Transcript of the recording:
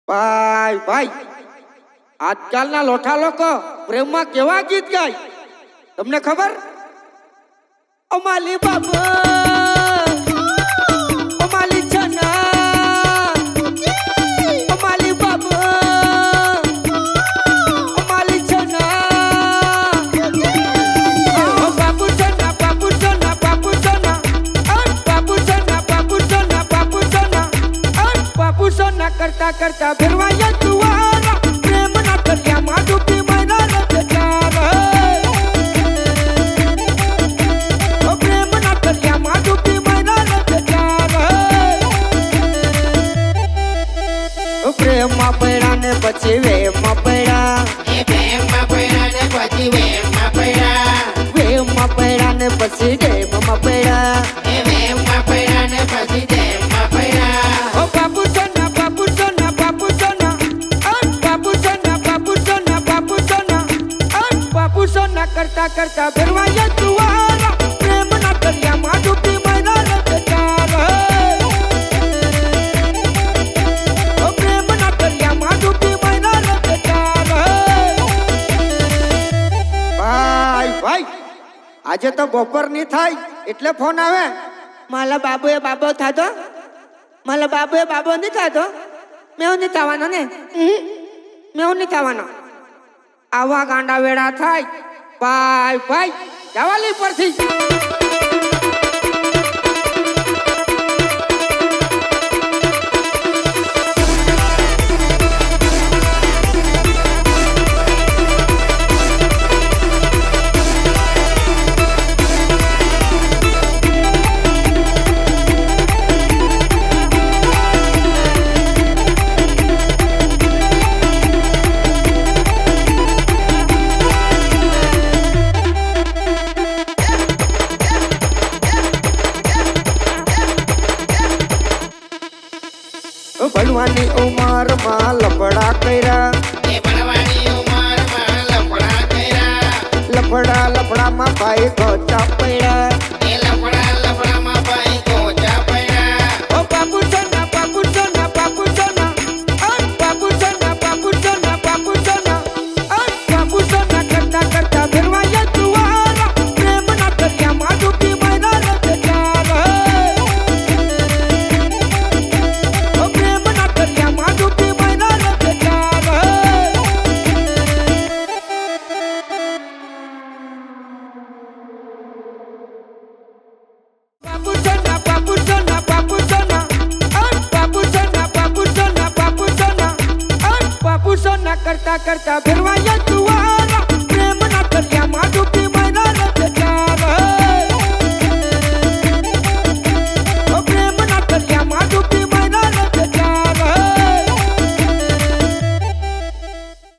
ભાઈ ભાઈ આજકાલના લોઠા લોકો પ્રેમમાં કેવા ગીત ગાય તમને ખબર? અમાલી બાબા અમાલી ચના અમાલી બાબા અમાલી ચના બાબુ ચના બાબુ ચના બાબુ ચના બાબુ ચના બાબુ ચના બાબુ ચના બાબુ ચના કરતા કરતા ફેરવાયા તુવારા પ્રેમ ના કર્યા માં ડૂબી મૈના રે બેચારા પ્રેમમાં પડ્યા ને પછી વેમમાં પડ્યા વેમમાં પડ્યા ને પછી વેમમાં પડ્યા વેમમાં પડ્યા ને પછી ડેમમાં પડ્યા વેમમાં પડ્યા ને પછી ડેમમાં પડ્યા ઓ બાબુ સોના બાબુ સોના બાબુ સોના બાબુ સોના બાબુ સોના બાબુ સોના બાબુ સોના કરતા કરતા ફેરવાયા તુવારા પ્રેમના દરિયામાં ડૂબી મૈના રે બેચારા આજે તો બપોર ની થાય એટલે ફોન આવે મારા બાબુએ બાબો થાતો મારા બાબુએ બાબો નહીં થાતો મેં નહીં થવાનો ને મેં નહીં થવાનો આવા ગાંડા વેડા થાય ભાઈ ભાઈ જવાલી પરથી ભણવાની ઉંમરમાં લફડા કર્યા ભણવાની ઉંમરમાં લફડા કર્યા લફડા લફડામાં ભાઈ ગોચા પડ્યા લફડામાં ભાઈ ગોચા પડ્યા ઓ બાબુ સોના બાબુ સોના બાબુ સોના બાબુ સોના બાબુ સોના બાબુ સોના બાબુ સોના કરતા કરતા ફેરવાયા તુવારા પ્રેમના દરિયામાં ડૂબી મૈના રે બેચારા બાબુ સોના બાબુ સોના બાબુ સોના બાબુ સોના બાબુ સોના બાબુ સોના બાબુ સોના કરતા કરતા ફેરવાયા તુવારા પ્રેમના દરિયામાં ડૂબી